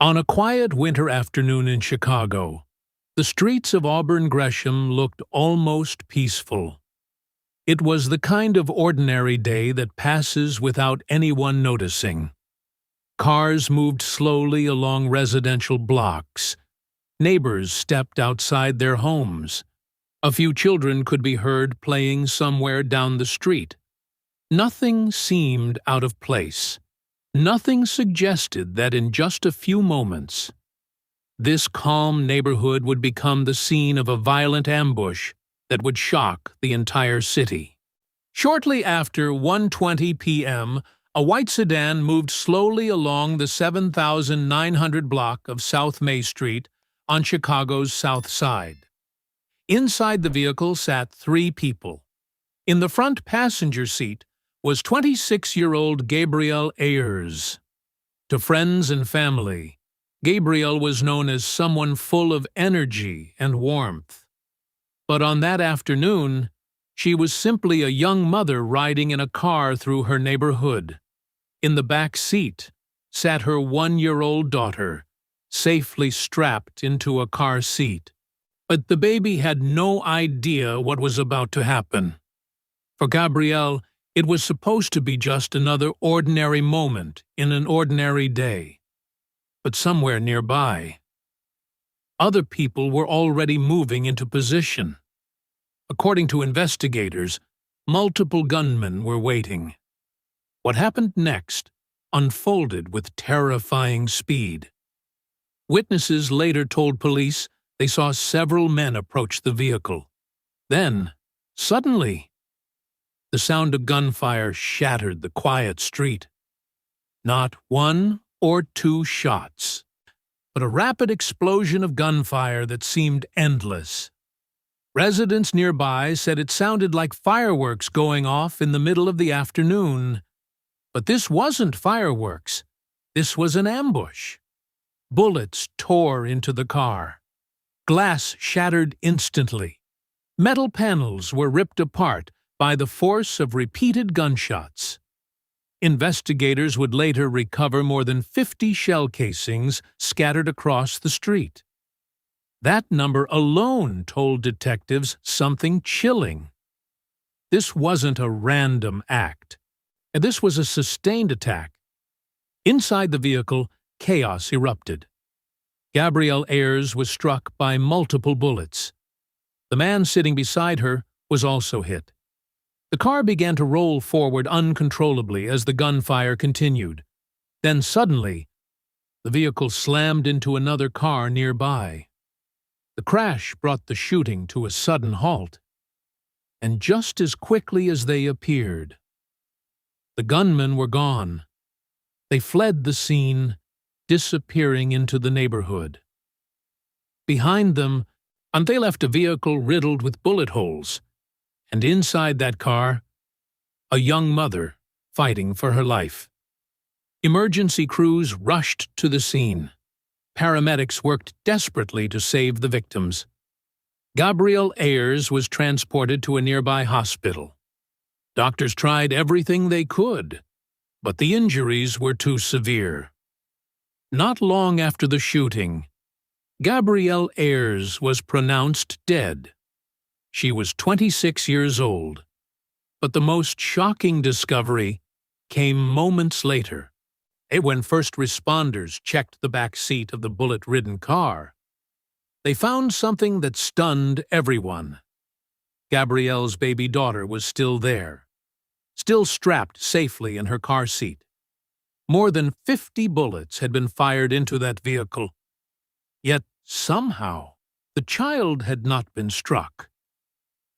On a quiet winter afternoon in Chicago, the streets of Auburn Gresham looked almost peaceful. It was the kind of ordinary day that passes without anyone noticing. Cars moved slowly along residential blocks. Neighbors stepped outside their homes. A few children could be heard playing somewhere down the street. Nothing seemed out of place. Nothing suggested that in just a few moments, this calm neighborhood would become the scene of a violent ambush that would shock the entire city. Shortly after 1:20 p.m., a white sedan moved slowly along the 7,900 block of South May Street on Chicago's South Side. Inside the vehicle sat 3 people. In the front passenger seat was 26-year-old Gabryel Ayers. To friends and family, Gabryel was known as someone full of energy and warmth. But on that afternoon, she was simply a young mother riding in a car through her neighborhood. In the back seat sat her 1-year-old daughter, safely strapped into a car seat. But the baby had no idea what was about to happen. For Gabryel, it was supposed to be just another ordinary moment in an ordinary day. But somewhere nearby, other people were already moving into position. According to investigators, multiple gunmen were waiting. What happened next unfolded with terrifying speed. Witnesses later told police they saw several men approach the vehicle. Then, suddenly, the sound of gunfire shattered the quiet street. Not 1 or 2 shots, but a rapid explosion of gunfire that seemed endless. Residents nearby said it sounded like fireworks going off in the middle of the afternoon. But this wasn't fireworks. This was an ambush. Bullets tore into the car. Glass shattered instantly. Metal panels were ripped apart by the force of repeated gunshots. Investigators would later recover more than 50 shell casings scattered across the street. That number alone told detectives something chilling. This wasn't a random act. This was a sustained attack. Inside the vehicle, chaos erupted. Gabryel Ayers was struck by multiple bullets. The man sitting beside her was also hit. The car began to roll forward uncontrollably as the gunfire continued. Then suddenly, the vehicle slammed into another car nearby. The crash brought the shooting to a sudden halt. And just as quickly as they appeared, the gunmen were gone. They fled the scene, disappearing into the neighborhood. Behind them, they left a vehicle riddled with bullet holes. And inside that car, a young mother fighting for her life. Emergency crews rushed to the scene. Paramedics worked desperately to save the victims. Gabryel Ayers was transported to a nearby hospital. Doctors tried everything they could, but the injuries were too severe. Not long after the shooting, Gabryel Ayers was pronounced dead. She was 26 years old, but the most shocking discovery came moments later. When first responders checked the back seat of the bullet-ridden car, they found something that stunned everyone. Gabryel's baby daughter was still there, still strapped safely in her car seat. More than 50 bullets had been fired into that vehicle, yet somehow the child had not been struck.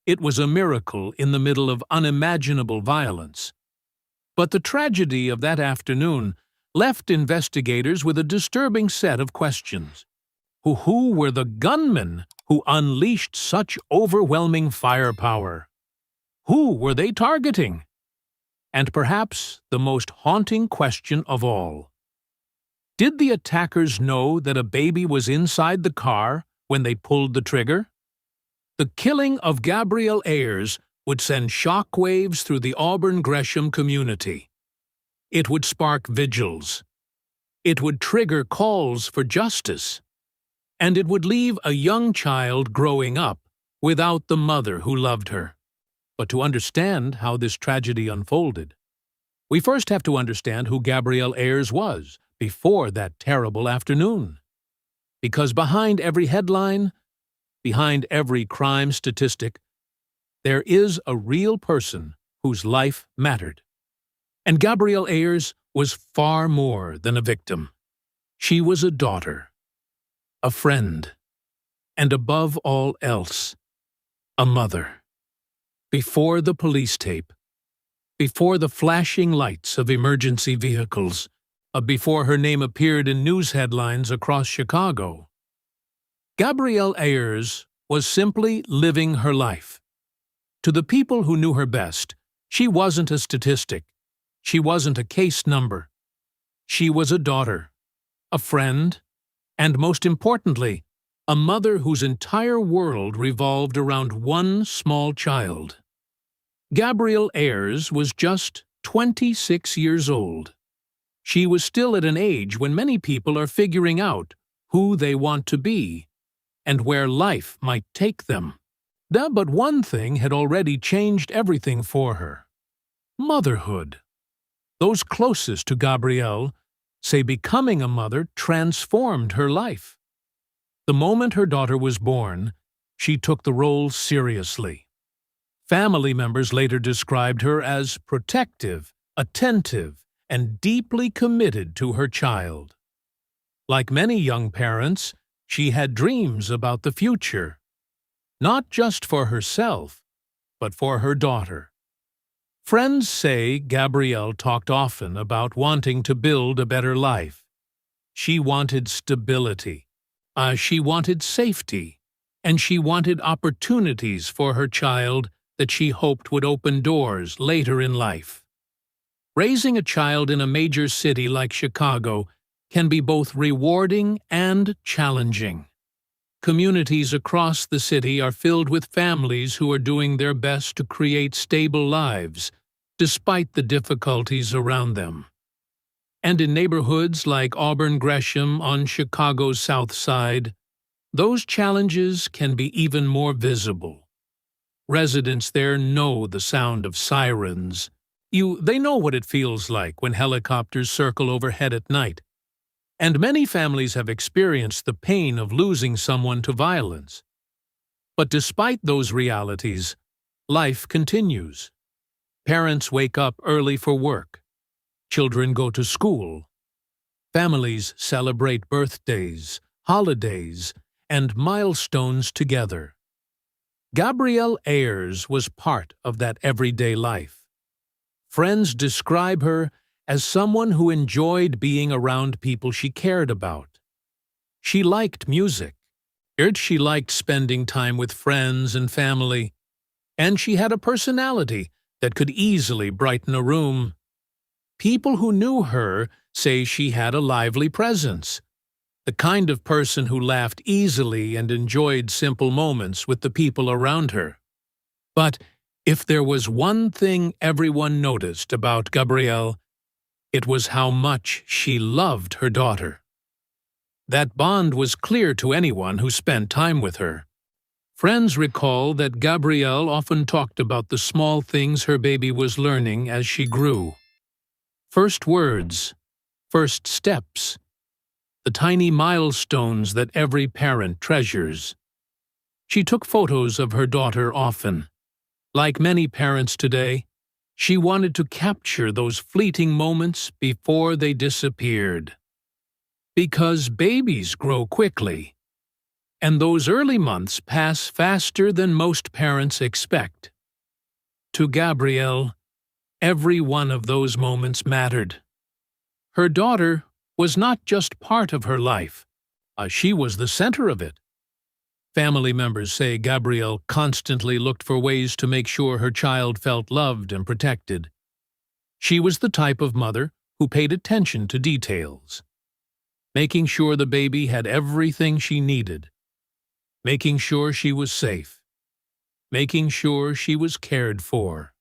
It was a miracle in the middle of unimaginable violence. But the tragedy of that afternoon left investigators with a disturbing set of questions. Who were the gunmen who unleashed such overwhelming firepower? Who were they targeting? And perhaps the most haunting question of all: did the attackers know that a baby was inside the car when they pulled the trigger? The killing of Gabryel Ayers would send shockwaves through the Auburn Gresham community. It would spark vigils, It would trigger calls for justice, and it would leave a young child growing up without the mother who loved her. But to understand how this tragedy unfolded, we first have to understand who Gabryel Ayers was before that terrible afternoon. Because behind every headline, behind every crime statistic, there is a real person whose life mattered. And Gabryel Ayers was far more than a victim. She was a daughter, a friend, and above all else, a mother. Before the police tape, before the flashing lights of emergency vehicles, before her name appeared in news headlines across Chicago, Gabryel Ayers was simply living her life. To the people who knew her best, she wasn't a statistic. She wasn't a case number. She was a daughter, a friend, and most importantly, a mother whose entire world revolved around one small child. Gabryel Ayers was just 26 years old. She was still at an age when many people are figuring out who they want to be and where life might take them. But one thing had already changed everything for her: motherhood. Those closest to Gabryel say becoming a mother transformed her life. The moment her daughter was born, she took the role seriously. Family members later described her as protective, attentive, and deeply committed to her child. Like many young parents, she had dreams about the future, not just for herself, but for her daughter. Friends say Gabryel talked often about wanting to build a better life. She wanted stability, she wanted safety, and she wanted opportunities for her child that she hoped would open doors later in life. Raising a child in a major city like Chicago can be both rewarding and challenging. Communities across the city are filled with families who are doing their best to create stable lives, despite the difficulties around them. And in neighborhoods like Auburn, Gresham on Chicago's South Side, those challenges can be even more visible. Residents there know the sound of sirens. They know what it feels like when helicopters circle overhead at night. And many families have experienced the pain of losing someone to violence. But despite those realities, life continues. Parents wake up early for work. Children go to school. Families celebrate birthdays, holidays, and milestones together. Gabryel Ayers was part of that everyday life. Friends describe her as someone who enjoyed being around people she cared about. She liked music. She liked spending time with friends and family. And she had a personality that could easily brighten a room. People who knew her say she had a lively presence, the kind of person who laughed easily and enjoyed simple moments with the people around her. But if there was one thing everyone noticed about Gabryel, it was how much she loved her daughter. That bond was clear to anyone who spent time with her. Friends recall that Gabryel often talked about the small things her baby was learning as she grew. First words, first steps, the tiny milestones that every parent treasures. She took photos of her daughter often. Like many parents today, she wanted to capture those fleeting moments before they disappeared. Because babies grow quickly, and those early months pass faster than most parents expect. To Gabryel, every one of those moments mattered. Her daughter was not just part of her life, she was the center of it. Family members say Gabryel constantly looked for ways to make sure her child felt loved and protected. She was the type of mother who paid attention to details, making sure the baby had everything she needed, making sure she was safe, making sure she was cared for.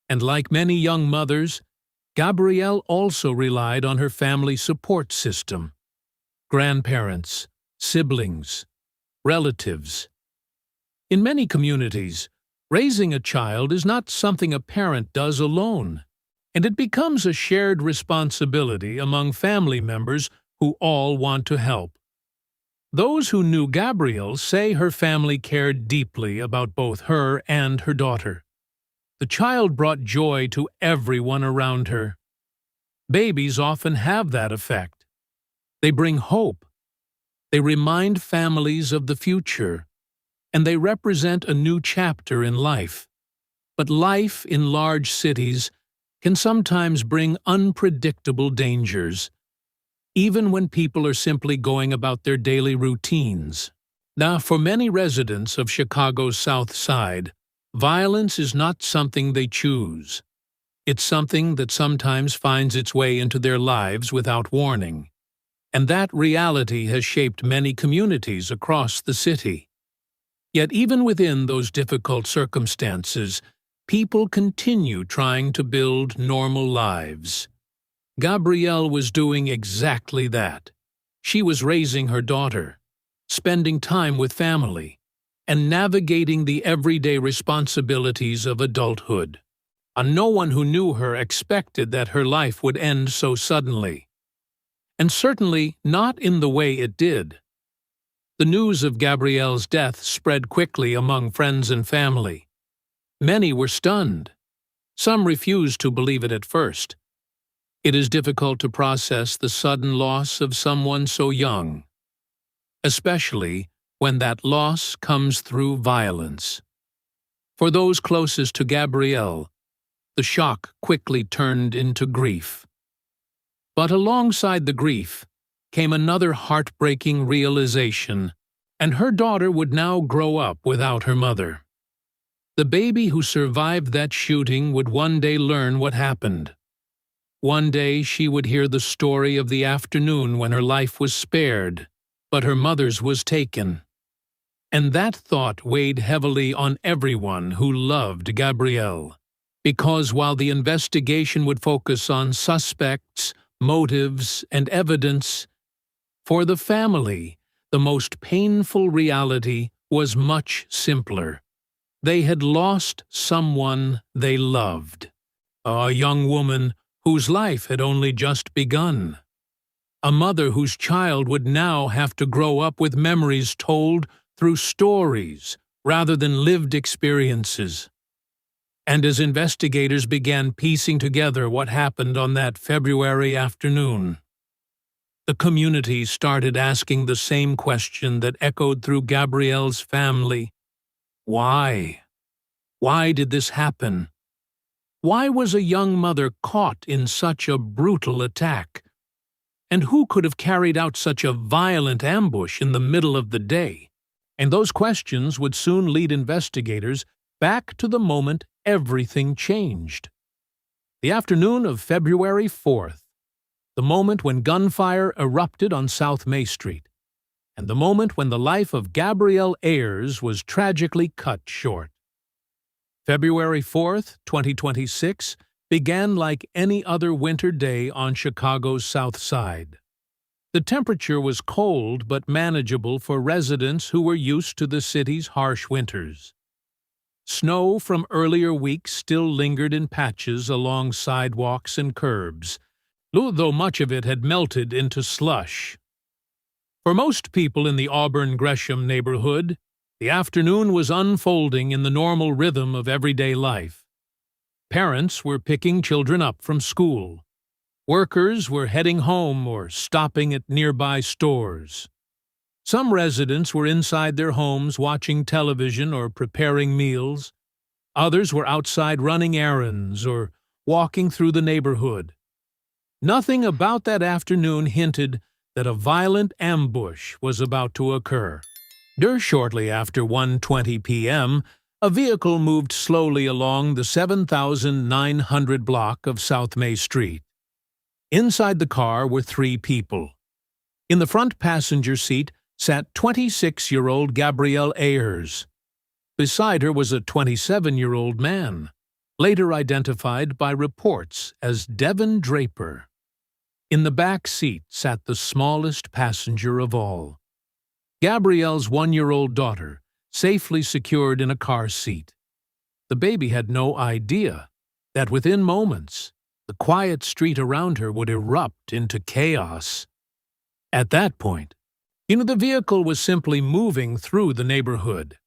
And like many young mothers, Gabryel also relied on her family support system: grandparents, siblings, relatives. In many communities, raising a child is not something a parent does alone, and it becomes a shared responsibility among family members who all want to help. Those who knew Gabryel say her family cared deeply about both her and her daughter. The child brought joy to everyone around her. Babies often have that effect. They bring hope. They remind families of the future, and they represent a new chapter in life. But life in large cities can sometimes bring unpredictable dangers, even when people are simply going about their daily routines. Now, for many residents of Chicago's South Side, violence is not something they choose. It's something that sometimes finds its way into their lives without warning. And that reality has shaped many communities across the city. Yet even within those difficult circumstances, people continue trying to build normal lives. Gabryel was doing exactly that. She was raising her daughter, spending time with family, and navigating the everyday responsibilities of adulthood. And no one who knew her expected that her life would end so suddenly. And certainly not in the way it did. The news of Gabryel's death spread quickly among friends and family. Many were stunned. Some refused to believe it at first. It is difficult to process the sudden loss of someone so young, especially when that loss comes through violence. For those closest to Gabryel, the shock quickly turned into grief. But alongside the grief came another heartbreaking realization, and her daughter would now grow up without her mother. The baby who survived that shooting would one day learn what happened. One day she would hear the story of the afternoon when her life was spared, but her mother's was taken. And that thought weighed heavily on everyone who loved Gabryel, because while the investigation would focus on suspects, motives, and evidence, for the family, the most painful reality was much simpler. They had lost someone they loved, a young woman whose life had only just begun, a mother whose child would now have to grow up with memories told through stories rather than lived experiences. And as investigators began piecing together what happened on that February afternoon, the community started asking the same question that echoed through Gabryel's family. Why? Why did this happen? Why was a young mother caught in such a brutal attack? And who could have carried out such a violent ambush in the middle of the day? And those questions would soon lead investigators back to the moment everything changed. The afternoon of February 4th, the moment when gunfire erupted on South May Street, and the moment when the life of Gabryel Ayers was tragically cut short. February 4th, 2026, began like any other winter day on Chicago's South Side. The temperature was cold but manageable for residents who were used to the city's harsh winters. Snow from earlier weeks still lingered in patches along sidewalks and curbs, though much of it had melted into slush. For most people in the Auburn Gresham neighborhood, the afternoon was unfolding in the normal rhythm of everyday life. Parents were picking children up from school. Workers were heading home or stopping at nearby stores. Some residents were inside their homes watching television or preparing meals. Others were outside running errands or walking through the neighborhood. Nothing about that afternoon hinted that a violent ambush was about to occur. Shortly after 1:20 p.m., a vehicle moved slowly along the 7,900 block of South May Street. Inside the car were 3 people. In the front passenger seat sat 26-year-old Gabryel Ayers. Beside her was a 27-year-old man. later identified by reports as Devin Draper. In the back seat sat the smallest passenger of all, Gabryel's 1-year-old daughter, safely secured in a car seat. The baby had no idea that within moments, the quiet street around her would erupt into chaos. At that point, the vehicle was simply moving through the neighborhood.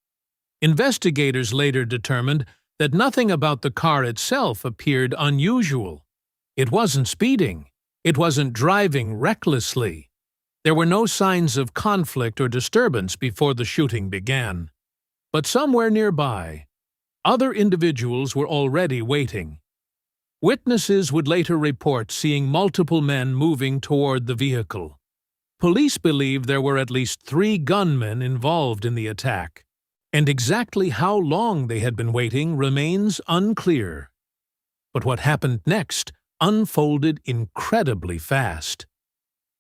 Investigators later determined that nothing about the car itself appeared unusual. It wasn't speeding. It wasn't driving recklessly. There were no signs of conflict or disturbance before the shooting began. But somewhere nearby, other individuals were already waiting. Witnesses would later report seeing multiple men moving toward the vehicle. Police believe there were at least 3 gunmen involved in the attack, and exactly how long they had been waiting remains unclear. But what happened next unfolded incredibly fast.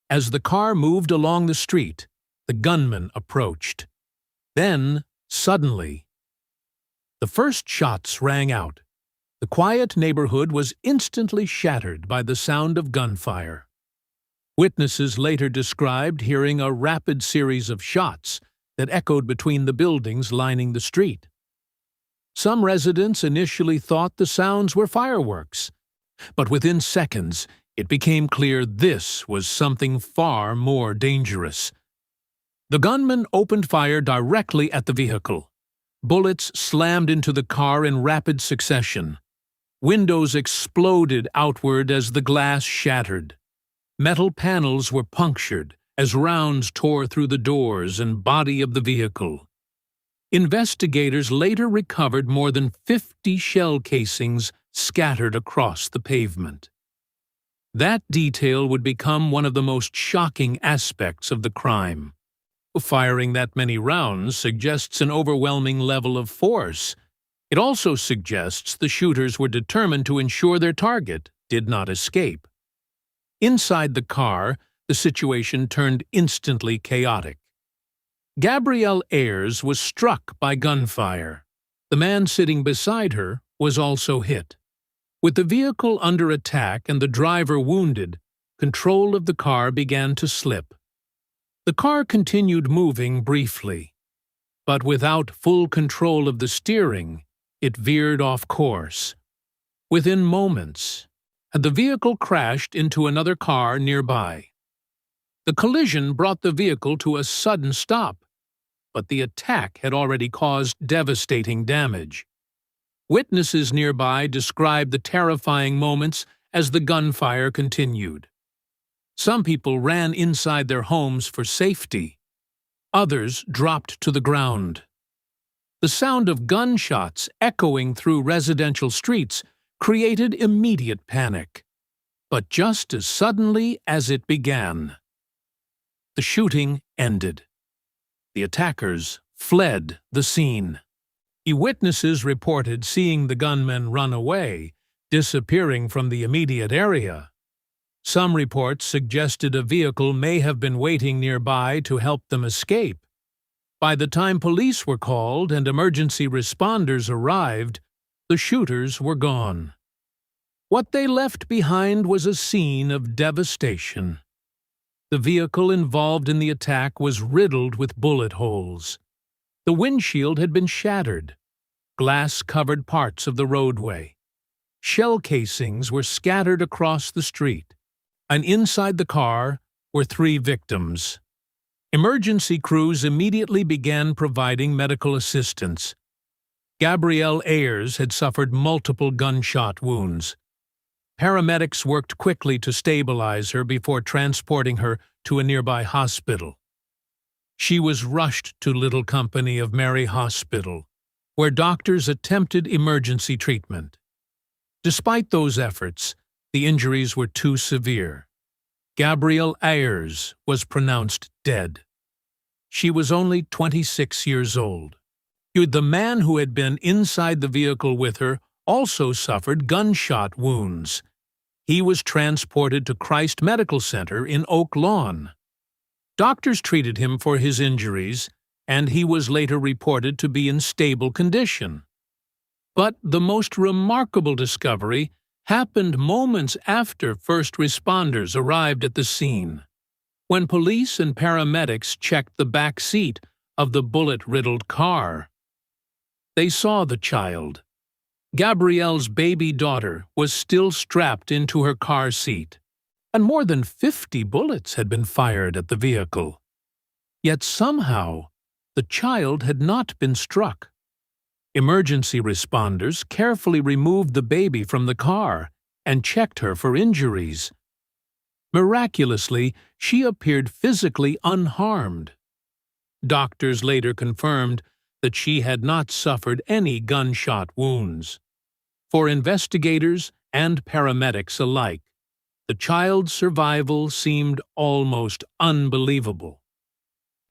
As the car moved along the street, the gunman approached. Then, suddenly, the first shots rang out. The quiet neighborhood was instantly shattered by the sound of gunfire. Witnesses later described hearing a rapid series of shots that echoed between the buildings lining the street. Some residents initially thought the sounds were fireworks, but within seconds it became clear this was something far more dangerous. The gunman opened fire directly at the vehicle. Bullets slammed into the car in rapid succession. Windows exploded outward as the glass shattered. Metal panels were punctured as rounds tore through the doors and body of the vehicle. Investigators later recovered more than 50 shell casings scattered across the pavement. That detail would become one of the most shocking aspects of the crime. Firing that many rounds suggests an overwhelming level of force. It also suggests the shooters were determined to ensure their target did not escape. Inside the car, the situation turned instantly chaotic. Gabryel Ayers was struck by gunfire. The man sitting beside her was also hit. With the vehicle under attack and the driver wounded, control of the car began to slip. The car continued moving briefly, but without full control of the steering, it veered off course. Within moments, the vehicle crashed into another car nearby. The collision brought the vehicle to a sudden stop, but the attack had already caused devastating damage. Witnesses nearby described the terrifying moments as the gunfire continued. Some people ran inside their homes for safety. Others dropped to the ground. The sound of gunshots echoing through residential streets created immediate panic. But just as suddenly as it began, the shooting ended. The attackers fled the scene. Witnesses reported seeing the gunmen run away, disappearing from the immediate area. Some reports suggested a vehicle may have been waiting nearby to help them escape. By the time police were called and emergency responders arrived, the shooters were gone. What they left behind was a scene of devastation. The vehicle involved in the attack was riddled with bullet holes. The windshield had been shattered. Glass covered parts of the roadway. Shell casings were scattered across the street, and inside the car were 3 victims. Emergency crews immediately began providing medical assistance. Gabryel Ayers had suffered multiple gunshot wounds. Paramedics worked quickly to stabilize her before transporting her to a nearby hospital. She was rushed to Little Company of Mary Hospital, where doctors attempted emergency treatment. Despite those efforts, the injuries were too severe. Gabryel Ayers was pronounced dead. She was only 26 years old. The man who had been inside the vehicle with her also suffered gunshot wounds. He was transported to Christ Medical Center in Oak Lawn. Doctors treated him for his injuries, and he was later reported to be in stable condition. But the most remarkable discovery happened moments after first responders arrived at the scene. When police and paramedics checked the back seat of the bullet-riddled car, they saw the child. Gabryel's baby daughter was still strapped into her car seat, and more than 50 bullets had been fired at the vehicle. Yet somehow, the child had not been struck. Emergency responders carefully removed the baby from the car and checked her for injuries. Miraculously, she appeared physically unharmed. Doctors later confirmed that she had not suffered any gunshot wounds. For investigators and paramedics alike, the child's survival seemed almost unbelievable.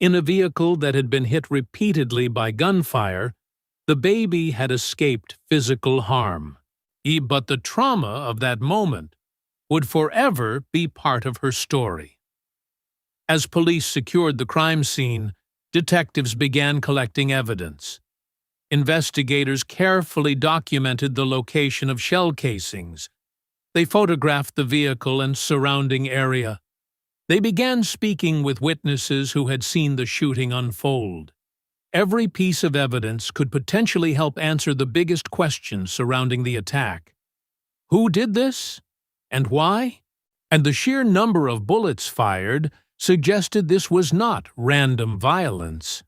In a vehicle that had been hit repeatedly by gunfire, the baby had escaped physical harm. But the trauma of that moment would forever be part of her story. As police secured the crime scene, detectives began collecting evidence. Investigators carefully documented the location of shell casings. They photographed the vehicle and surrounding area. They began speaking with witnesses who had seen the shooting unfold. Every piece of evidence could potentially help answer the biggest questions surrounding the attack. Who did this? And why? And the sheer number of bullets fired suggested this was not random violence.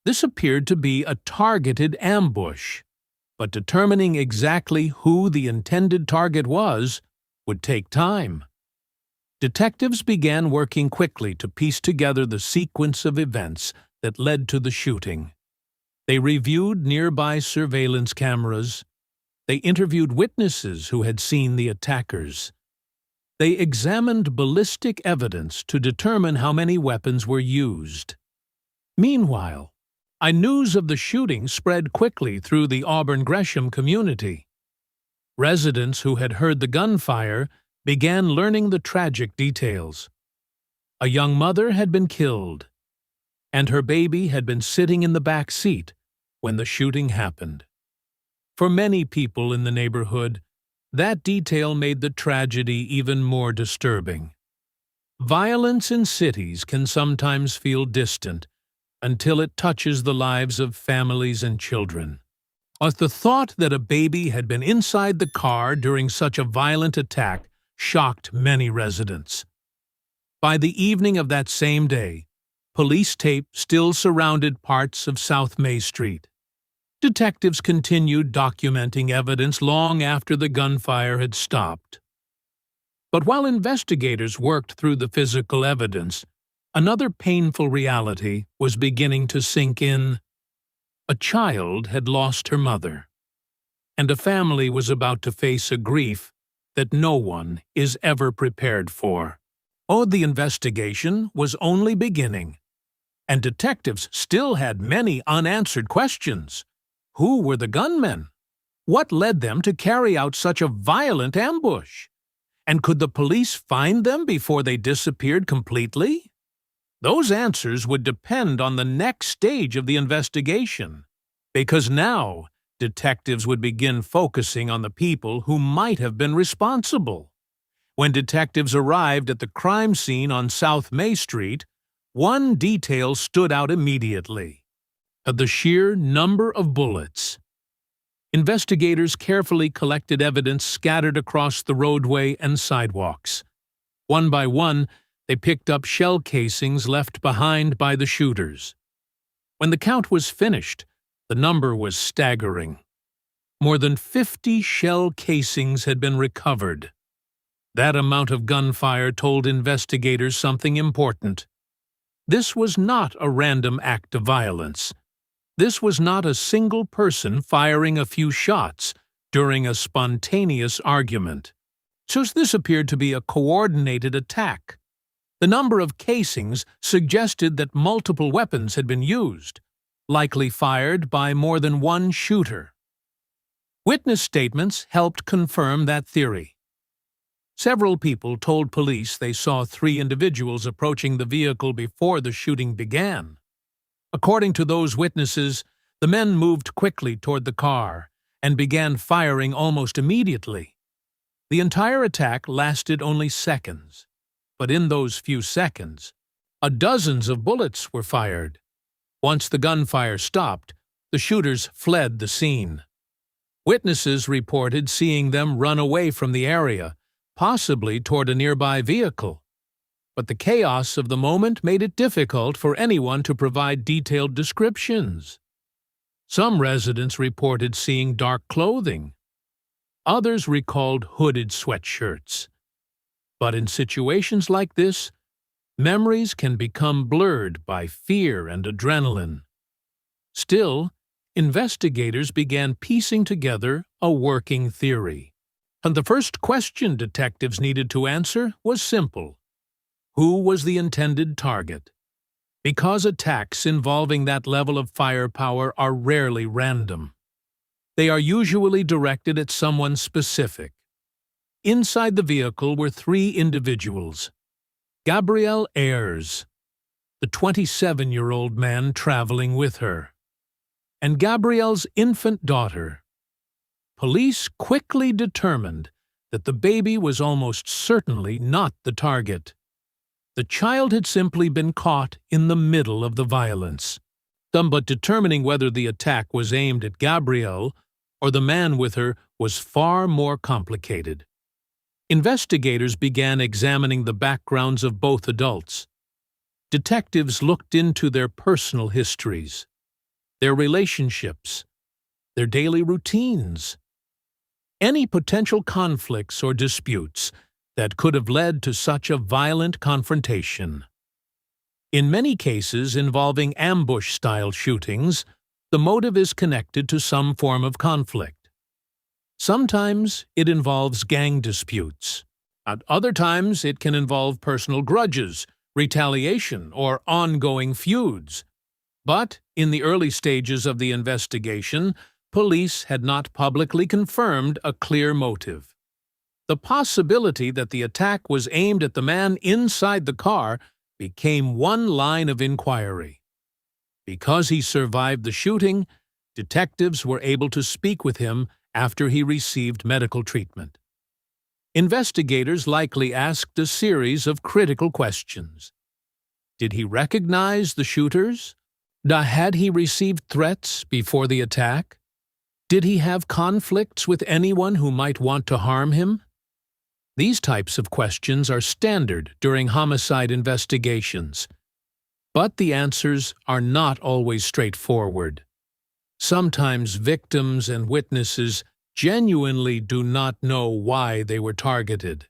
This appeared to be a targeted ambush, but determining exactly who the intended target was would take time. Detectives began working quickly to piece together the sequence of events that led to the shooting. They reviewed nearby surveillance cameras. They interviewed witnesses who had seen the attackers. They examined ballistic evidence to determine how many weapons were used. Meanwhile, news of the shooting spread quickly through the Auburn Gresham community. Residents who had heard the gunfire began learning the tragic details. A young mother had been killed, and her baby had been sitting in the back seat when the shooting happened. For many people in the neighborhood, that detail made the tragedy even more disturbing. Violence in cities can sometimes feel distant until it touches the lives of families and children. But the thought that a baby had been inside the car during such a violent attack shocked many residents. By the evening of that same day, police tape still surrounded parts of South May Street. Detectives continued documenting evidence long after the gunfire had stopped. But while investigators worked through the physical evidence, another painful reality was beginning to sink in. A child had lost her mother, and a family was about to face a grief that no one is ever prepared for. The investigation was only beginning, and detectives still had many unanswered questions. Who were the gunmen? What led them to carry out such a violent ambush? And could the police find them before they disappeared completely? Those answers would depend on the next stage of the investigation, because now detectives would begin focusing on the people who might have been responsible. When detectives arrived at the crime scene on South May Street, one detail stood out immediately: the sheer number of bullets. Investigators carefully collected evidence scattered across the roadway and sidewalks. One by one, they picked up shell casings left behind by the shooters. When the count was finished, the number was staggering. More than 50 shell casings had been recovered. That amount of gunfire told investigators something important. This was not a random act of violence. This was not a single person firing a few shots during a spontaneous argument. So this appeared to be a coordinated attack. The number of casings suggested that multiple weapons had been used, likely fired by more than one shooter. Witness statements helped confirm that theory. Several people told police they saw 3 individuals approaching the vehicle before the shooting began. According to those witnesses, the men moved quickly toward the car, and began firing almost immediately. The entire attack lasted only seconds, but in those few seconds, dozens of bullets were fired. Once the gunfire stopped, the shooters fled the scene. Witnesses reported seeing them run away from the area, possibly toward a nearby vehicle. But the chaos of the moment made it difficult for anyone to provide detailed descriptions. Some residents reported seeing dark clothing. Others recalled hooded sweatshirts. But in situations like this, memories can become blurred by fear and adrenaline. Still, investigators began piecing together a working theory. And the first question detectives needed to answer was simple. Who was the intended target? Because attacks involving that level of firepower are rarely random. They are usually directed at someone specific. Inside the vehicle were three individuals. Gabryel Ayers, the 27-year-old man traveling with her, and Gabriel's infant daughter. Police quickly determined that the baby was almost certainly not the target. The child had simply been caught in the middle of the violence. But determining whether the attack was aimed at Gabryel or the man with her was far more complicated. Investigators began examining the backgrounds of both adults. Detectives looked into their personal histories, their relationships, their daily routines, any potential conflicts or disputes that could have led to such a violent confrontation. In many cases involving ambush-style shootings, the motive is connected to some form of conflict. Sometimes it involves gang disputes. At other times it can involve personal grudges, retaliation, or ongoing feuds. But in the early stages of the investigation, police had not publicly confirmed a clear motive. The possibility that the attack was aimed at the man inside the car became one line of inquiry. Because he survived the shooting, detectives were able to speak with him after he received medical treatment. Investigators likely asked a series of critical questions. Did he recognize the shooters? Had he received threats before the attack? Did he have conflicts with anyone who might want to harm him? These types of questions are standard during homicide investigations, but the answers are not always straightforward. Sometimes victims and witnesses genuinely do not know why they were targeted.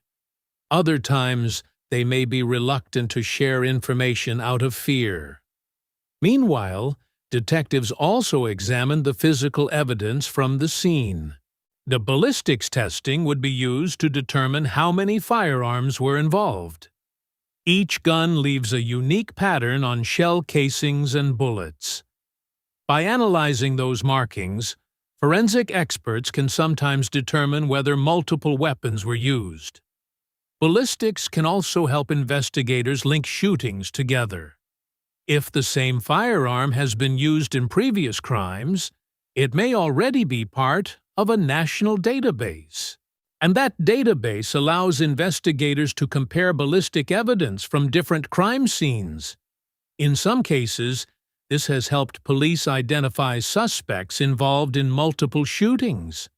Other times, they may be reluctant to share information out of fear. Meanwhile, detectives also examined the physical evidence from the scene. The ballistics testing would be used to determine how many firearms were involved. Each gun leaves a unique pattern on shell casings and bullets. By analyzing those markings, forensic experts can sometimes determine whether multiple weapons were used. Ballistics can also help investigators link shootings together. If the same firearm has been used in previous crimes, it may already be part of a national database. And that database allows investigators to compare ballistic evidence from different crime scenes. In some cases, this has helped police identify suspects involved in multiple shootings.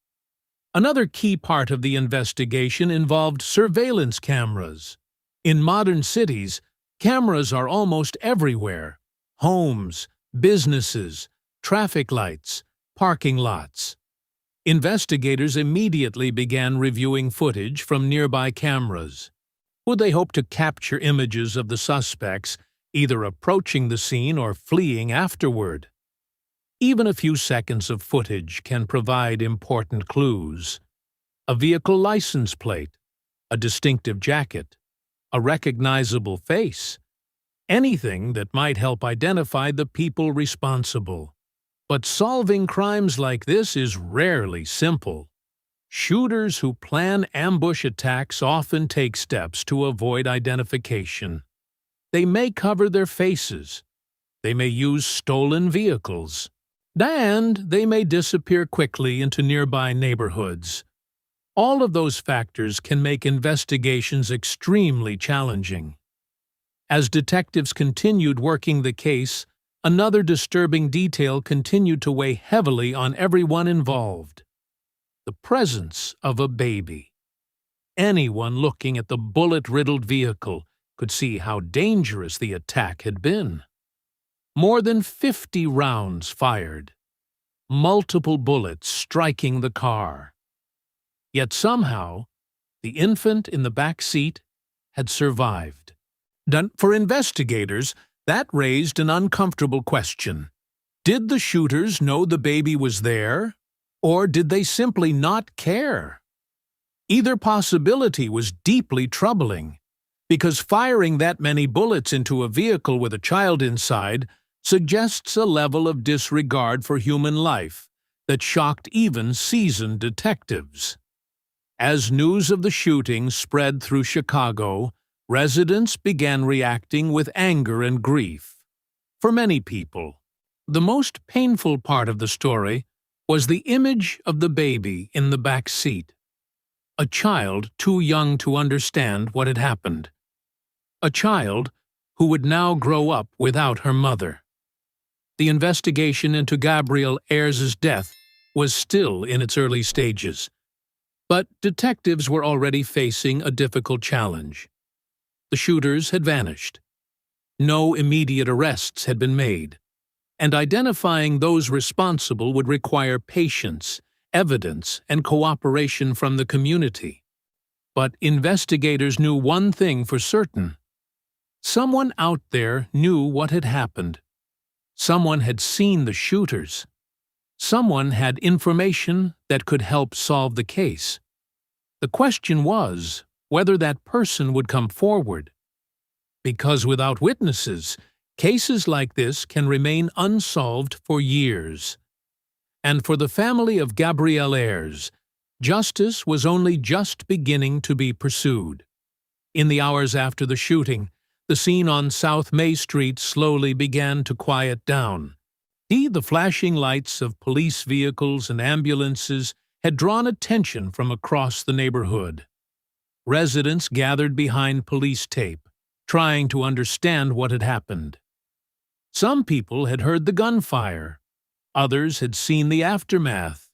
Another key part of the investigation involved surveillance cameras. In modern cities, cameras are almost everywhere: homes, businesses, traffic lights, parking lots. Investigators immediately began reviewing footage from nearby cameras. Would they hope to capture images of the suspects either approaching the scene or fleeing afterward? Even a few seconds of footage can provide important clues. A vehicle license plate, a distinctive jacket, a recognizable face, anything that might help identify the people responsible. But solving crimes like this is rarely simple. Shooters who plan ambush attacks often take steps to avoid identification. They may cover their faces. They may use stolen vehicles. And they may disappear quickly into nearby neighborhoods. All of those factors can make investigations extremely challenging. As detectives continued working the case, another disturbing detail continued to weigh heavily on everyone involved: the presence of a baby. Anyone looking at the bullet-riddled vehicle could see how dangerous the attack had been. More than 50 rounds fired, multiple bullets striking the car. Yet somehow, the infant in the back seat had survived. For investigators, that raised an uncomfortable question. Did the shooters know the baby was there, or did they simply not care? Either possibility was deeply troubling, because firing that many bullets into a vehicle with a child inside suggests a level of disregard for human life that shocked even seasoned detectives. As news of the shooting spread through Chicago, residents began reacting with anger and grief. For many people, the most painful part of the story was the image of the baby in the back seat. A child too young to understand what had happened. A child who would now grow up without her mother. The investigation into Gabryel Ayers' death was still in its early stages, but detectives were already facing a difficult challenge. The shooters had vanished. No immediate arrests had been made, and identifying those responsible would require patience, evidence, and cooperation from the community. But investigators knew one thing for certain. Someone out there knew what had happened. Someone had seen the shooters. Someone had information that could help solve the case. The question was whether that person would come forward. Because without witnesses, cases like this can remain unsolved for years. And for the family of Gabryel Ayers, justice was only just beginning to be pursued. In the hours after the shooting, the scene on South May Street slowly began to quiet down. The flashing lights of police vehicles and ambulances had drawn attention from across the neighborhood. Residents gathered behind police tape, trying to understand what had happened. Some people had heard the gunfire. Others had seen the aftermath.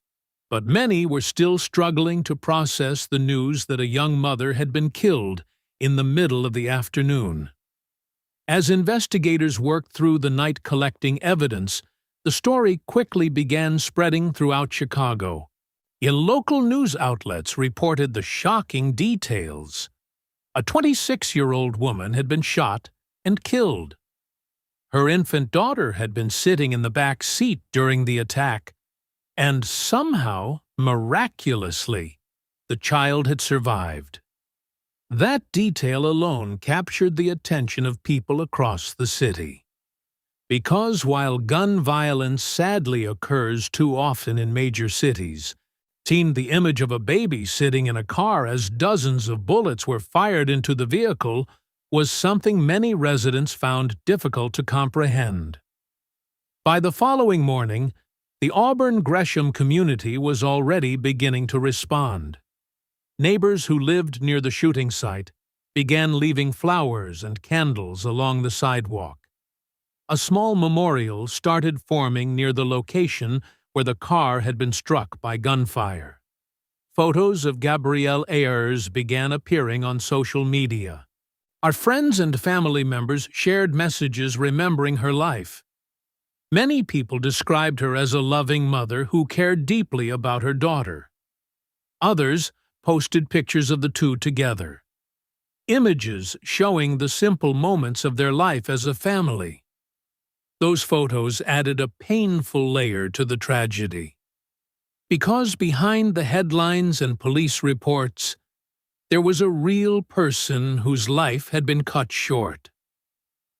But many were still struggling to process the news that a young mother had been killed in the middle of the afternoon. As investigators worked through the night collecting evidence, the story quickly began spreading throughout Chicago. Local news outlets reported the shocking details. A 26-year-old woman had been shot and killed. Her infant daughter had been sitting in the back seat during the attack, and somehow, miraculously, the child had survived. That detail alone captured the attention of people across the city. Because while gun violence sadly occurs too often in major cities, seeing the image of a baby sitting in a car as dozens of bullets were fired into the vehicle was something many residents found difficult to comprehend. By the following morning, the Auburn Gresham community was already beginning to respond. Neighbors who lived near the shooting site began leaving flowers and candles along the sidewalk. A small memorial started forming near the location where the car had been struck by gunfire. Photos of Gabryel Ayers began appearing on social media. Our friends and family members shared messages remembering her life. Many people described her as a loving mother who cared deeply about her daughter. Others posted pictures of the two together. Images showing the simple moments of their life as a family. Those photos added a painful layer to the tragedy. Because behind the headlines and police reports, there was a real person whose life had been cut short,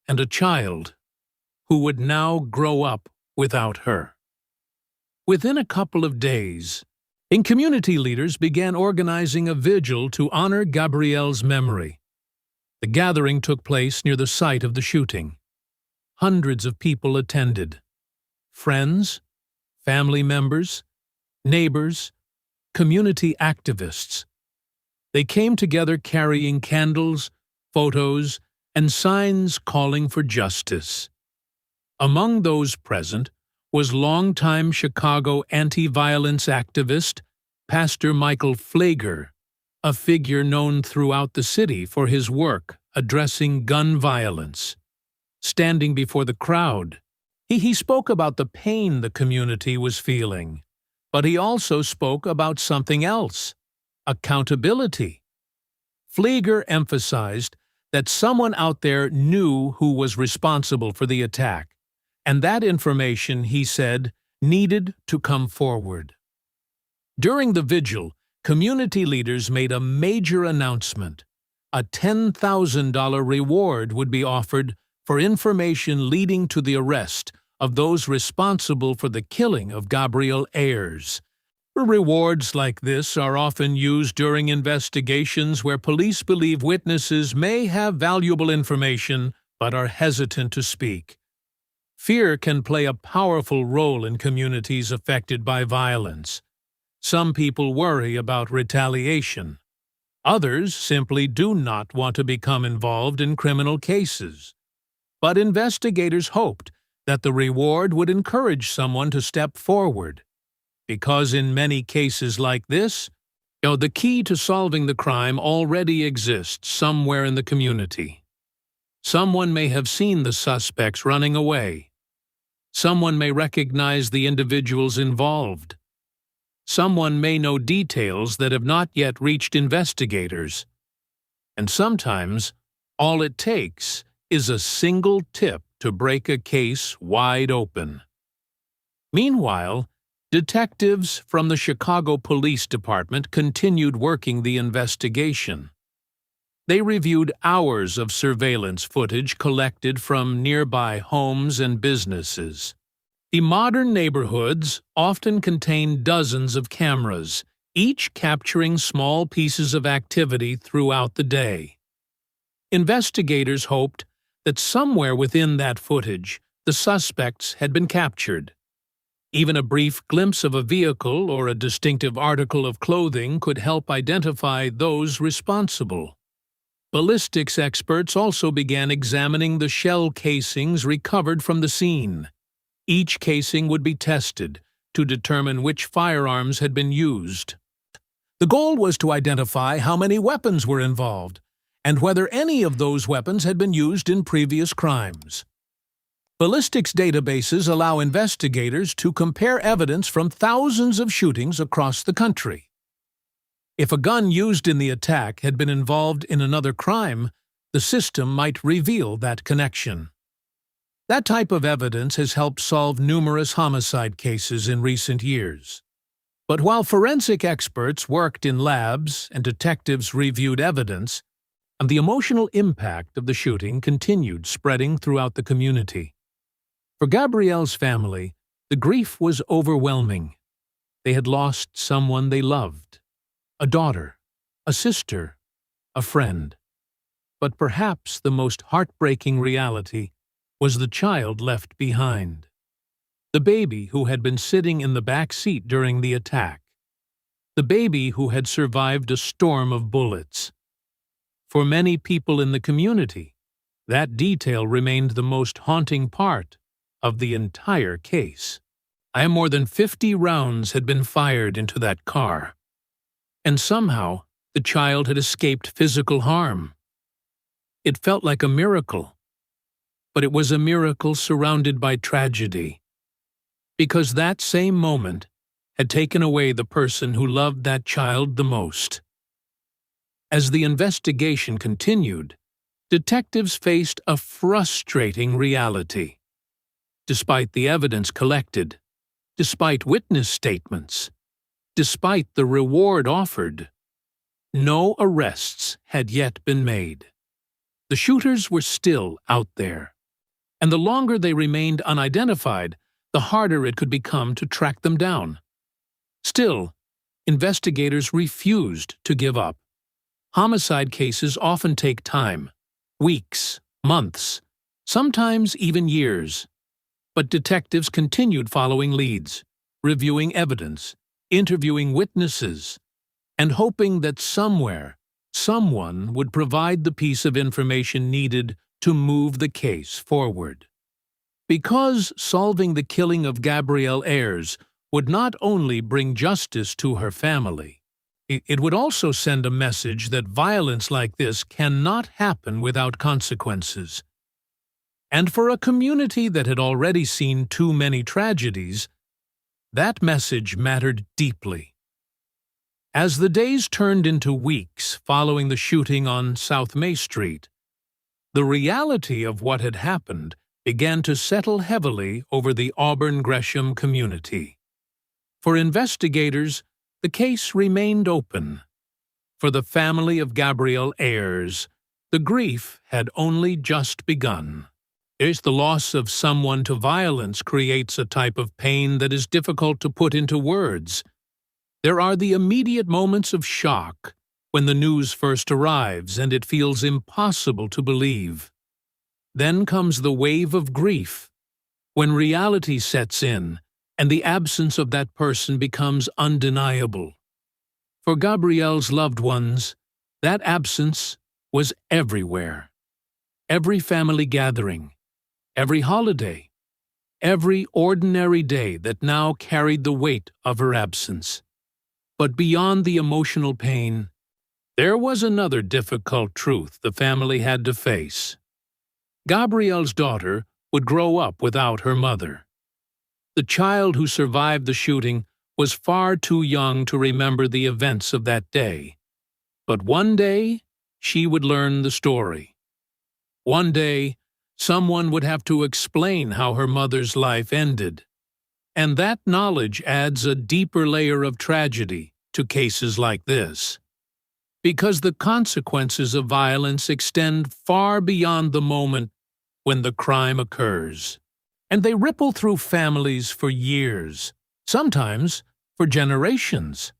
and a child who would now grow up without her. Within a couple of days, community leaders began organizing a vigil to honor Gabryel's memory. The gathering took place near the site of the shooting. Hundreds of people attended. Friends, family members, neighbors, community activists. They came together carrying candles, photos, and signs calling for justice. Among those present was longtime Chicago anti-violence activist Pastor Michael Pfleger, a figure known throughout the city for his work addressing gun violence. Standing before the crowd, he spoke about the pain the community was feeling, but he also spoke about something else: accountability. Pfleger emphasized that someone out there knew who was responsible for the attack, and that information, he said, needed to come forward. During the vigil, community leaders made a major announcement. A $10,000 reward would be offered for information leading to the arrest of those responsible for the killing of Gabryel Ayers. Rewards like this are often used during investigations where police believe witnesses may have valuable information but are hesitant to speak. Fear can play a powerful role in communities affected by violence. Some people worry about retaliation. Others simply do not want to become involved in criminal cases. But investigators hoped that the reward would encourage someone to step forward. Because in many cases like this, the key to solving the crime already exists somewhere in the community. Someone may have seen the suspects running away. Someone may recognize the individuals involved. Someone may know details that have not yet reached investigators. And sometimes, all it takes is a single tip to break a case wide open. Meanwhile, detectives from the Chicago Police Department continued working the investigation. They reviewed hours of surveillance footage collected from nearby homes and businesses. The modern neighborhoods often contain dozens of cameras, each capturing small pieces of activity throughout the day. Investigators hoped that somewhere within that footage, the suspects had been captured. Even a brief glimpse of a vehicle or a distinctive article of clothing could help identify those responsible. Ballistics experts also began examining the shell casings recovered from the scene. Each casing would be tested to determine which firearms had been used. The goal was to identify how many weapons were involved and whether any of those weapons had been used in previous crimes. Ballistics databases allow investigators to compare evidence from thousands of shootings across the country. If a gun used in the attack had been involved in another crime, the system might reveal that connection. That type of evidence has helped solve numerous homicide cases in recent years. But while forensic experts worked in labs and detectives reviewed evidence, the emotional impact of the shooting continued spreading throughout the community. For Gabryel's family, the grief was overwhelming. They had lost someone they loved. A daughter, a sister, a friend. But perhaps the most heartbreaking reality was the child left behind. The baby who had been sitting in the back seat during the attack. The baby who had survived a storm of bullets. For many people in the community, that detail remained the most haunting part of the entire case. More than 50 rounds had been fired into that car. And somehow, the child had escaped physical harm. It felt like a miracle. But it was a miracle surrounded by tragedy. Because that same moment had taken away the person who loved that child the most. As the investigation continued, detectives faced a frustrating reality. Despite the evidence collected, despite witness statements, despite the reward offered, no arrests had yet been made. The shooters were still out there, and the longer they remained unidentified, the harder it could become to track them down. Still, investigators refused to give up. Homicide cases often take time, weeks, months, sometimes even years. But detectives continued following leads, reviewing evidence, interviewing witnesses, and hoping that somewhere, someone would provide the piece of information needed to move the case forward. Because solving the killing of Gabryel Ayers would not only bring justice to her family, it would also send a message that violence like this cannot happen without consequences. And for a community that had already seen too many tragedies, that message mattered deeply. As the days turned into weeks following the shooting on South May Street, the reality of what had happened began to settle heavily over the Auburn Gresham community. For investigators, the case remained open. For the family of Gabryel Ayers, the grief had only just begun. The loss of someone to violence creates a type of pain that is difficult to put into words. There are the immediate moments of shock when the news first arrives and it feels impossible to believe. Then comes the wave of grief, when reality sets in and the absence of that person becomes undeniable. For Gabryel's loved ones, that absence was everywhere. Every family gathering, every holiday, every ordinary day that now carried the weight of her absence. But beyond the emotional pain, there was another difficult truth the family had to face. Gabryel's daughter would grow up without her mother. The child who survived the shooting was far too young to remember the events of that day. But one day, she would learn the story. One day, someone would have to explain how her mother's life ended. And that knowledge adds a deeper layer of tragedy to cases like this. Because the consequences of violence extend far beyond the moment when the crime occurs. And they ripple through families for years, sometimes for generations.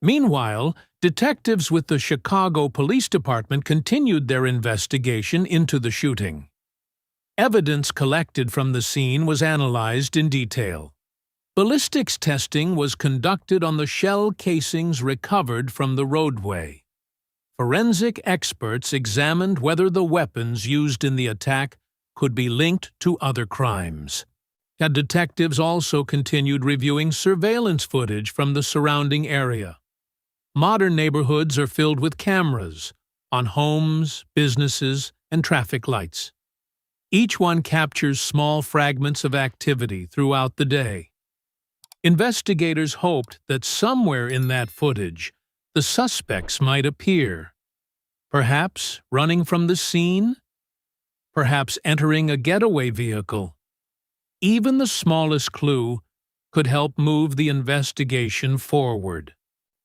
Meanwhile, detectives with the Chicago Police Department continued their investigation into the shooting. Evidence collected from the scene was analyzed in detail. Ballistics testing was conducted on the shell casings recovered from the roadway. Forensic experts examined whether the weapons used in the attack could be linked to other crimes. And detectives also continued reviewing surveillance footage from the surrounding area. Modern neighborhoods are filled with cameras on homes, businesses, and traffic lights. Each one captures small fragments of activity throughout the day. Investigators hoped that somewhere in that footage, the suspects might appear. Perhaps running from the scene? Perhaps entering a getaway vehicle. Even the smallest clue could help move the investigation forward.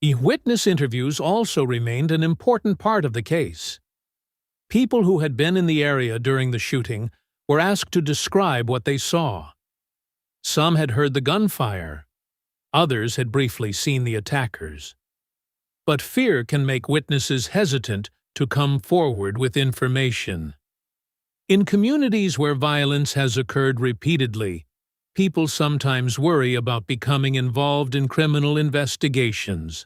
Witness interviews also remained an important part of the case. People who had been in the area during the shooting were asked to describe what they saw. Some had heard the gunfire. Others had briefly seen the attackers. But fear can make witnesses hesitant to come forward with information. In communities where violence has occurred repeatedly, people sometimes worry about becoming involved in criminal investigations.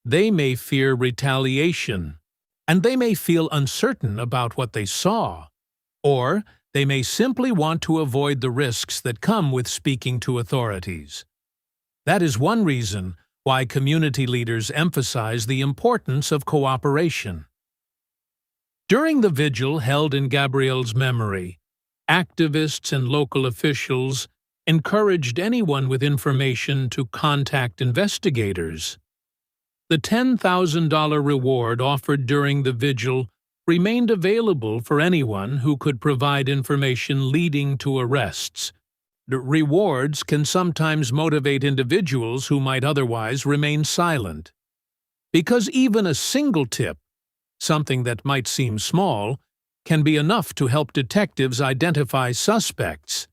They may fear retaliation, and they may feel uncertain about what they saw, or they may simply want to avoid the risks that come with speaking to authorities. That is one reason why community leaders emphasize the importance of cooperation. During the vigil held in Gabryel's memory, activists and local officials encouraged anyone with information to contact investigators. The $10,000 reward offered during the vigil remained available for anyone who could provide information leading to arrests. The rewards can sometimes motivate individuals who might otherwise remain silent. Because even a single tip, something that might seem small, can be enough to help detectives identify suspects.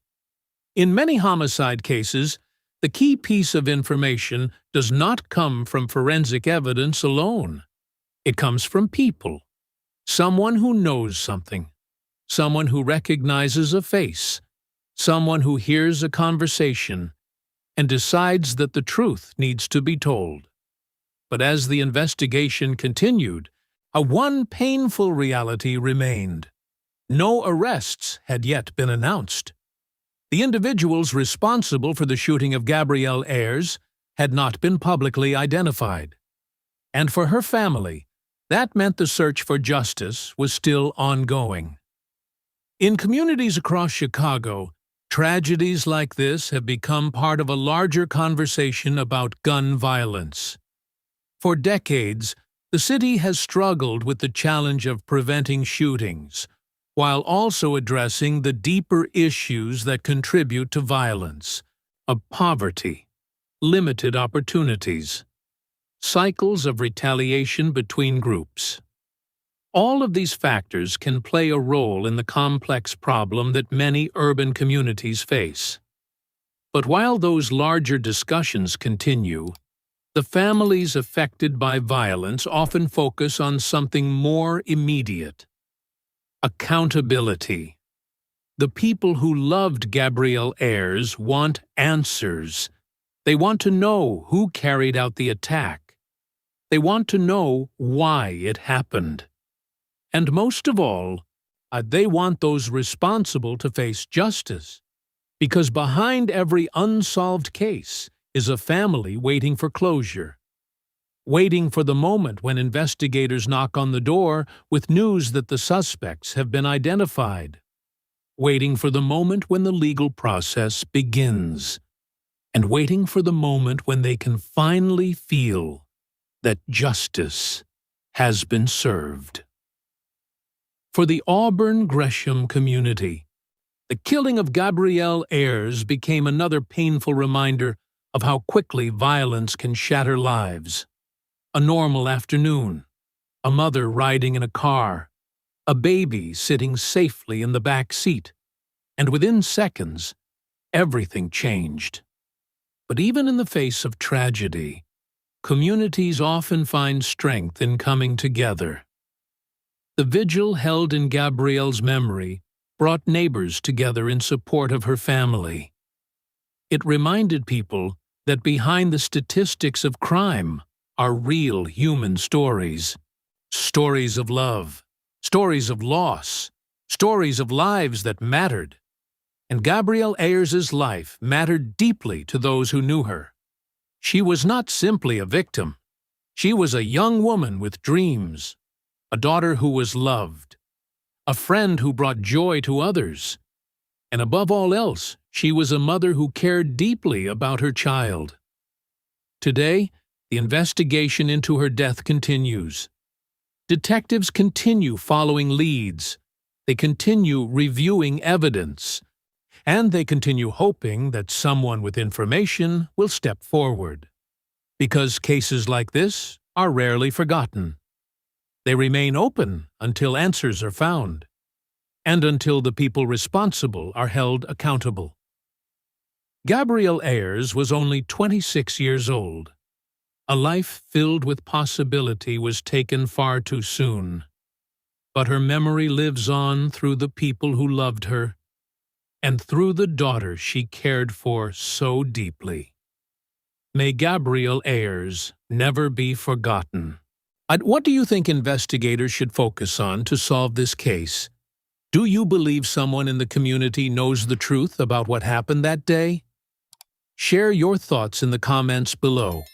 In many homicide cases, the key piece of information does not come from forensic evidence alone. It comes from people. Someone who knows something. Someone who recognizes a face. Someone who hears a conversation. and decides that the truth needs to be told. But as the investigation continued, one painful reality remained. No arrests had yet been announced. The individuals responsible for the shooting of Gabryel Ayers had not been publicly identified. And for her family, that meant the search for justice was still ongoing. In communities across Chicago, tragedies like this have become part of a larger conversation about gun violence. For decades, the city has struggled with the challenge of preventing shootings, while also addressing the deeper issues that contribute to violence, of poverty, limited opportunities, cycles of retaliation between groups. All of these factors can play a role in the complex problem that many urban communities face. But while those larger discussions continue, the families affected by violence often focus on something more immediate: accountability. The people who loved Gabryel Ayers want answers. They want to know who carried out the attack. They want to know why it happened. And most of all, they want those responsible to face justice. Because behind every unsolved case is a family waiting for closure, waiting for the moment when investigators knock on the door with news that the suspects have been identified, waiting for the moment when the legal process begins, and waiting for the moment when they can finally feel that justice has been served. For the Auburn Gresham community, the killing of Gabryel Ayers became another painful reminder of how quickly violence can shatter lives. A normal afternoon, a mother riding in a car, a baby sitting safely in the back seat, and within seconds, everything changed. But even in the face of tragedy, communities often find strength in coming together. The vigil held in Gabryel's memory brought neighbors together in support of her family. It reminded people that behind the statistics of crime are real human stories. Stories of love, stories of loss, stories of lives that mattered. And Gabryel Ayers' life mattered deeply to those who knew her. She was not simply a victim. She was a young woman with dreams, a daughter who was loved, a friend who brought joy to others, and above all else, she was a mother who cared deeply about her child. Today, the investigation into her death continues. Detectives continue following leads. They continue reviewing evidence. And they continue hoping that someone with information will step forward. Because cases like this are rarely forgotten. They remain open until answers are found, and until the people responsible are held accountable. Gabryel Ayers was only 26 years old. A life filled with possibility was taken far too soon. But her memory lives on through the people who loved her, and through the daughter she cared for so deeply. May Gabryel Ayers never be forgotten. What do you think investigators should focus on to solve this case? Do you believe someone in the community knows the truth about what happened that day? Share your thoughts in the comments below.